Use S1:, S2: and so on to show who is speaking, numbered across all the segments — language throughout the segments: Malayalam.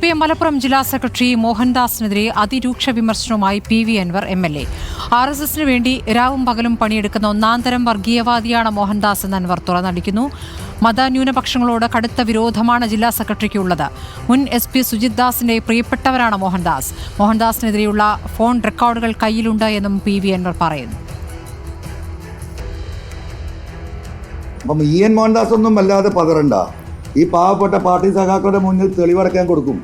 S1: CPM മലപ്പുറം ജില്ലാ സെക്രട്ടറി മോഹൻദാസിനെതിരെ അതിരൂക്ഷ വിമർശനവുമായി PV അൻവർ MLA. RSSന് വേണ്ടി രാവും പകലും പണിയെടുക്കുന്ന ഒന്നാന്തരം വർഗീയവാദിയാണ് മോഹൻദാസ് എന്ന് അൻവർ തുറന്നടിക്കുന്നു. മതന്യൂനപക്ഷങ്ങളോട് കടുത്ത വിരോധമാണ് ജില്ലാ സെക്രട്ടറിക്കുള്ളത്. മുൻ SP സുജിത് ദാസിന്റെ പ്രിയപ്പെട്ടവരാണ് മോഹൻദാസ്. മോഹൻദാസിനെതിരെയുള്ള ഫോൺ റെക്കോർഡുകൾ കയ്യിലുണ്ട് എന്നും PV അൻവർ പറയുന്നു.
S2: അപ്പം EN മോഹൻദാസ് ഒന്നും വല്ലാതെ പതറണ്ട. ഈ പാവപ്പെട്ട പാർട്ടി സഖാക്കളുടെ മുന്നിൽ തെളിവടക്കാൻ കൊടുക്കും.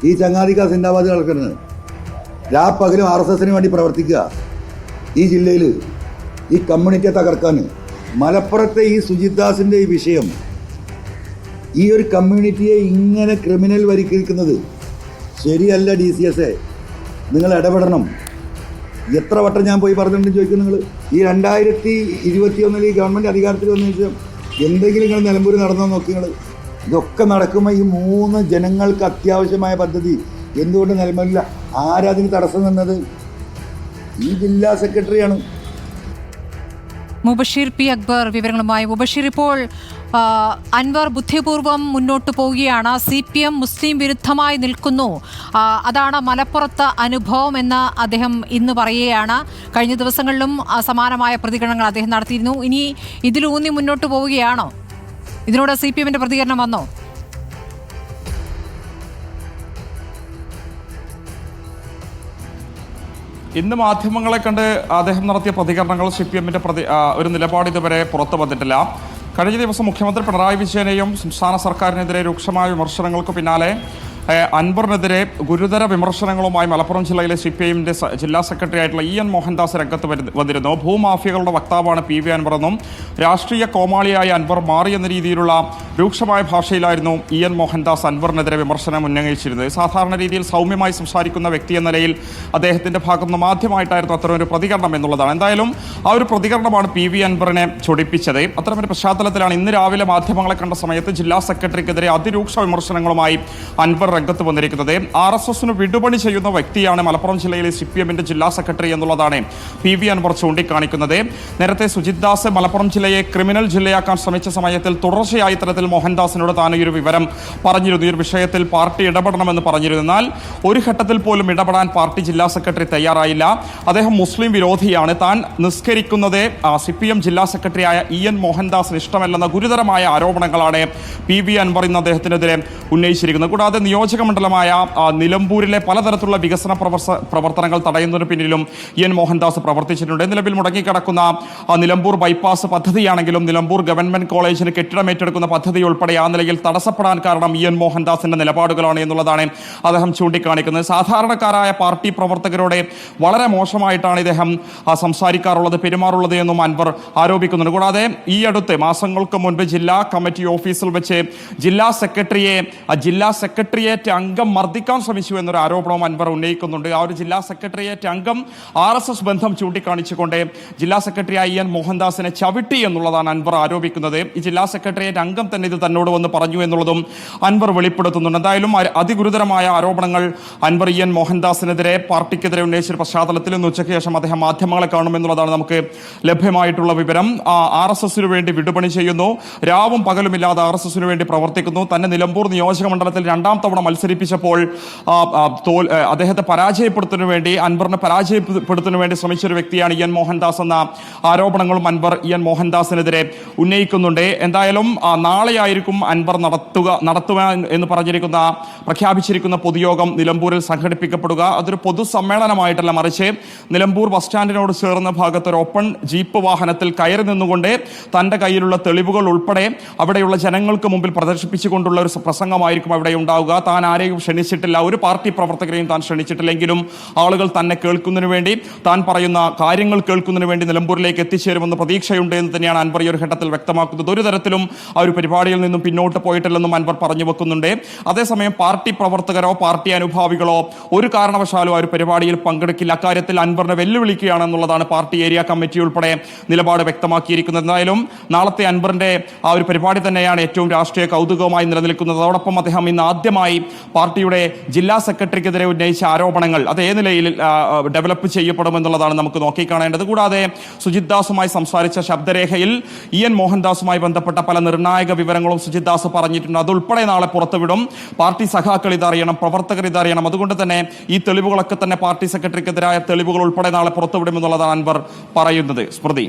S2: ഈ ചങ്ങാതിക്ക സിന്ദാബാദ് കളിക്കുന്നത് രാപ്പകലും RSSന് വേണ്ടി പ്രവർത്തിക്കുക. ഈ ജില്ലയിൽ ഈ കമ്മ്യൂണിറ്റിയെ തകർക്കാൻ മലപ്പുറത്തെ ഈ സുജിത് ദാസിൻ്റെ ഈ വിഷയം ഈ ഒരു കമ്മ്യൂണിറ്റിയെ ഇങ്ങനെ ക്രിമിനൽ വരിക്കുന്നത് ശരിയല്ല. DCS നിങ്ങൾ ഇടപെടണം. എത്ര വട്ടം ഞാൻ പോയി പറഞ്ഞിട്ടുണ്ടെന്ന് ചോദിക്കും. നിങ്ങൾ ഈ 2021 ഈ ഗവൺമെൻറ് അധികാരത്തിൽ വന്ന ശേഷം എന്തെങ്കിലും നിങ്ങൾ നിലമ്പൂർ നടന്നോ നോക്കി. നിങ്ങൾ ഇതൊക്കെ നടക്കുമ്പോൾ ഈ 3 ജനങ്ങൾക്ക് അത്യാവശ്യമായ പദ്ധതി എന്തുകൊണ്ട് നിലമ്പൂരില്ല? ആരാതിന് തടസ്സം നിന്നത്? ഈ ജില്ലാ സെക്രട്ടറിയാണ്.
S1: മുബഷീർ P. അക്ബർ വിവരങ്ങളുമായി. മുബഷീർ, ഇപ്പോൾ അൻവർ ബുദ്ധിപൂർവം മുന്നോട്ട് പോവുകയാണ്. CPM മുസ്ലിം വിരുദ്ധമായി നിൽക്കുന്നു, അതാണ് മലപ്പുറത്ത് അനുഭവം എന്ന് അദ്ദേഹം ഇന്ന് പറയുകയാണ്. കഴിഞ്ഞ ദിവസങ്ങളിലും സമാനമായ പ്രതികരണങ്ങൾ അദ്ദേഹം നടത്തിയിരുന്നു. ഇനി ഇതിലൂന്നി മുന്നോട്ട് പോവുകയാണോ? ഇതിനോട് CPMന്റെ പ്രതികരണം വന്നോ?
S3: ഇന്ന് മാധ്യമങ്ങളെ കണ്ട് അദ്ദേഹം നടത്തിയ പ്രതികരണങ്ങൾ CPMന്റെ ഒരു നിലപാട് ഇതുവരെ പുറത്തു വന്നിട്ടില്ല. കഴിഞ്ഞ ദിവസം മുഖ്യമന്ത്രി പിണറായി വിജയനെയും സംസ്ഥാന സർക്കാരിനെതിരെ രൂക്ഷമായ വിമർശനങ്ങൾക്ക് പിന്നാലെ അൻവറിനെതിരെ ഗുരുതര വിമർശനങ്ങളുമായി മലപ്പുറം ജില്ലയിലെ CPMന്റെ ജില്ലാ സെക്രട്ടറി ആയിട്ടുള്ള EN മോഹൻദാസ് രംഗത്ത് വന്നിരുന്നു. ഭൂമാഫിയകളുടെ വക്താവാണ് PV അൻവർ എന്നും രാഷ്ട്രീയ കോമാളിയായി അൻവർ മാറിയെന്ന രീതിയിലുള്ള രൂക്ഷമായ ഭാഷയിലായിരുന്നു EN മോഹൻദാസ് അൻവറിനെതിരെ വിമർശനം ഉന്നയിച്ചിരുന്നത്. സാധാരണ രീതിയിൽ സൗമ്യമായി സംസാരിക്കുന്ന വ്യക്തി എന്ന നിലയിൽ അദ്ദേഹത്തിന്റെ ഭാഗത്തുനിന്ന് മാധ്യമായിട്ടായിരുന്നു അത്തരമൊരു പ്രതികരണം എന്നുള്ളതാണ്. എന്തായാലും ആ ഒരു പ്രതികരണമാണ് PV അൻവറിനെ ചൊടിപ്പിച്ചത്. അത്തരമൊരു പശ്ചാത്തലത്തിലാണ് ഇന്ന് രാവിലെ മാധ്യമങ്ങളെ കണ്ട സമയത്ത് ജില്ലാ സെക്രട്ടറിക്കെതിരെ അതിരൂക്ഷ വിമർശനങ്ങളുമായി അൻവർ രംഗത്ത് വന്നിരിക്കുന്നത്. RSSന് വിടുപണി ചെയ്യുന്ന വ്യക്തിയാണ് മലപ്പുറം ജില്ലയിലെ CPMന്റെ ജില്ലാ സെക്രട്ടറി എന്നുള്ളതാണ് PV അൻവർ ചൂണ്ടിക്കാണിക്കുന്നത്. നേരത്തെ സുജിത് ദാസ് മലപ്പുറം ജില്ലയെ ക്രിമിനൽ ജില്ലയാക്കാൻ ശ്രമിച്ച സമയത്തിൽ തുടർച്ചയായി ഇത്തരത്തിൽ മോഹൻദാസിനോട് താൻ ഈ ഒരു വിവരം പറഞ്ഞിരുന്നു. ഈ ഒരു വിഷയത്തിൽ പാർട്ടി ഇടപെടണമെന്ന് പറഞ്ഞിരുന്നു. എന്നാൽ ഒരു ഘട്ടത്തിൽ പോലും ഇടപെടാൻ പാർട്ടി ജില്ലാ സെക്രട്ടറി തയ്യാറായില്ല. അദ്ദേഹം മുസ്ലിം വിരോധിയാണ്. താൻ നിസ്കരിക്കുന്നത് CPM ജില്ലാ സെക്രട്ടറിയായ EN മോഹൻദാസിന് ഇഷ്ടമല്ലെന്ന ഗുരുതരമായ ആരോപണങ്ങളാണ് PV അൻവർ ഇന്ന് അദ്ദേഹത്തിനെതിരെ ഉന്നയിച്ചിരിക്കുന്നത്. കൂടാതെ നിയോജക മണ്ഡലമായ നിലമ്പൂരിലെ പലതരത്തിലുള്ള വികസന പ്രവർത്തനങ്ങൾ തടയുന്നതിന് പിന്നിലും EN മോഹൻദാസ് പ്രവർത്തിച്ചിട്ടുണ്ട്. നിലവിൽ മുടങ്ങിക്കിടക്കുന്ന നിലമ്പൂർ ബൈപ്പാസ് പദ്ധതിയാണെങ്കിലും നിലമ്പൂർ ഗവൺമെന്റ് കോളേജിന് കെട്ടിടം ഏറ്റെടുക്കുന്ന പദ്ധതി ഉൾപ്പെടെ ആ നിലയിൽ തടസ്സപ്പെടാൻ കാരണം EN മോഹൻദാസിന്റെ നിലപാടുകളാണ് എന്നുള്ളതാണ് അദ്ദേഹം ചൂണ്ടിക്കാണിക്കുന്നത്. സാധാരണക്കാരായ പാർട്ടി പ്രവർത്തകരോട് വളരെ മോശമായിട്ടാണ് ഇദ്ദേഹം സംസാരിക്കാറുള്ളത്, പെരുമാറുള്ളത് എന്നും അൻവർ ആരോപിക്കുന്നുണ്ട്. കൂടാതെ ഈ അടുത്ത് മാസങ്ങൾക്ക് മുൻപ് ജില്ലാ കമ്മിറ്റി ഓഫീസിൽ വെച്ച് ജില്ലാ സെക്രട്ടേറിയറ്റ് അംഗം മർദ്ദിക്കാൻ ശ്രമിച്ചു എന്നൊരു ആരോപണവും അൻവർ ഉന്നയിക്കുന്നുണ്ട്. ആ ഒരു ജില്ലാ സെക്രട്ടേറിയറ്റ് അംഗം RSS ബന്ധം ചൂണ്ടിക്കാണിച്ചുകൊണ്ട് ജില്ലാ സെക്രട്ടറിയായ EN മോഹൻദാസിനെ ചവിട്ടി എന്നുള്ളതാണ് അൻവർ ആരോപിക്കുന്നത്. ഈ ജില്ലാ സെക്രട്ടേറിയറ്റ് അംഗം തന്നെ ഇത് തന്നോട് വന്ന് പറഞ്ഞു എന്നുള്ളതും അൻവർ വെളിപ്പെടുത്തുന്നുണ്ട്. എന്തായാലും അതിഗുരുതരമായ ആരോപണങ്ങൾ അൻവർ EN മോഹൻദാസിനെതിരെ പാർട്ടിക്കെതിരെ ഉന്നയിച്ച പശ്ചാത്തലത്തിൽ ഇന്ന് ഉച്ചയ്ക്ക് ശേഷം അദ്ദേഹം മാധ്യമങ്ങളെ കാണുമെന്നുള്ളതാണ് നമുക്ക് ലഭ്യമായിട്ടുള്ള വിവരം. RSSന് വേണ്ടി വിടുപണി ചെയ്യുന്നു, രാവും പകലുമില്ലാതെ RSSന് വേണ്ടി പ്രവർത്തിക്കുന്നു. തന്നെ നിലമ്പൂർ നിയോജക മണ്ഡലത്തിൽ 2ാം തവണ മത്സരിപ്പിച്ചപ്പോൾ അദ്ദേഹത്തെ അൻവറിനെ പരാജയപ്പെടുത്തുന്നതിന് വേണ്ടി ശ്രമിച്ച ഒരു വ്യക്തിയാണ് EN മോഹൻദാസ് എന്ന ആരോപണങ്ങളും അൻവർ EN മോഹൻദാസിനെതിരെ ഉന്നയിക്കുന്നുണ്ട്. എന്തായാലും നാളെയായിരിക്കും അൻവർ നടത്തുക എന്ന് പ്രഖ്യാപിച്ചിരിക്കുന്ന പൊതുയോഗം നിലമ്പൂരിൽ സംഘടിപ്പിക്കപ്പെടുക. അതൊരു പൊതുസമ്മേളനമായിട്ടല്ല, മറിച്ച് നിലമ്പൂർ ബസ് സ്റ്റാൻഡിനോട് ചേർന്ന ഭാഗത്ത് ഒരു ഓപ്പൺ ജീപ്പ് വാഹനത്തിൽ കയറി നിന്നുകൊണ്ട് തന്റെ കയ്യിലുള്ള തെളിവുകൾ ഉൾപ്പെടെ അവിടെയുള്ള ജനങ്ങൾക്ക് മുമ്പിൽ പ്രദർശിപ്പിച്ചുകൊണ്ടുള്ള ഒരു പ്രസംഗമായിരിക്കും അവിടെ ഉണ്ടാവുക. താൻ ആരെയും ക്ഷണിച്ചിട്ടില്ല, ഒരു പാർട്ടി പ്രവർത്തകരെയും താൻ ക്ഷണിച്ചിട്ടില്ലെങ്കിലും ആളുകൾ തന്നെ കേൾക്കുന്നതിന് വേണ്ടി, താൻ പറയുന്ന കാര്യങ്ങൾ കേൾക്കുന്നതിന് വേണ്ടി നിലമ്പൂരിലേക്ക് എത്തിച്ചേരുമെന്ന് പ്രതീക്ഷയുണ്ട് എന്ന് തന്നെയാണ് അൻവർ ഈ ഒരു ഘട്ടത്തിൽ വ്യക്തമാക്കുന്നത്. ഒരു തരത്തിലും ആ ഒരു പരിപാടിയിൽ നിന്നും പിന്നോട്ട് പോയിട്ടില്ലെന്നും അൻവർ പറഞ്ഞു വെക്കുന്നുണ്ട്. അതേസമയം പാർട്ടി പ്രവർത്തകരോ പാർട്ടി അനുഭാവികളോ ഒരു കാരണവശാലും ആ ഒരു പരിപാടിയിൽ പങ്കെടുക്കില്ല. അക്കാര്യത്തിൽ അൻവറിനെ വെല്ലുവിളിക്കുകയാണെന്നുള്ളതാണ് പാർട്ടി ഏരിയ കമ്മിറ്റി ഉൾപ്പെടെ നിലപാട് വ്യക്തമാക്കിയിരിക്കുന്നത്. എന്തായാലും നാളത്തെ അൻവറിന്റെ ആ ഒരു പരിപാടി തന്നെയാണ് ഏറ്റവും രാഷ്ട്രീയ കൗതുകമായി നിലനിൽക്കുന്നത്. അതോടൊപ്പം അദ്ദേഹം ഇന്ന് ആദ്യമായി പാർട്ടിയുടെ ജില്ലാ സെക്രട്ടറിക്കെതിരെ ഉന്നയിച്ച ആരോപണങ്ങൾ അത് ഏത് നിലയിൽ ഡെവലപ്പ് ചെയ്യപ്പെടുമെന്നുള്ളതാണ് നമുക്ക് നോക്കിക്കാണേണ്ടത്. കൂടാതെ സുജിത് ദാസുമായി സംസാരിച്ച ശബ്ദരേഖയിൽ EN മോഹൻദാസുമായി ബന്ധപ്പെട്ട പല നിർണായക വിവരങ്ങളും സുജിത് ദാസ് പറഞ്ഞിട്ടുണ്ട്. അതുൾപ്പെടെ നാളെ പുറത്തുവിടും. പാർട്ടി സഖാക്കൾ ഇതറിയണം, പ്രവർത്തകർ ഇതറിയണം. അതുകൊണ്ട് തന്നെ ഈ തെളിവുകളൊക്കെ തന്നെ പാർട്ടി സെക്രട്ടറിക്കെതിരായ തെളിവുകൾ ഉൾപ്പെടെ നാളെ പുറത്തുവിടുമെന്നുള്ളതാണ് അൻവർ പറയുന്നത്. സ്മൃതി.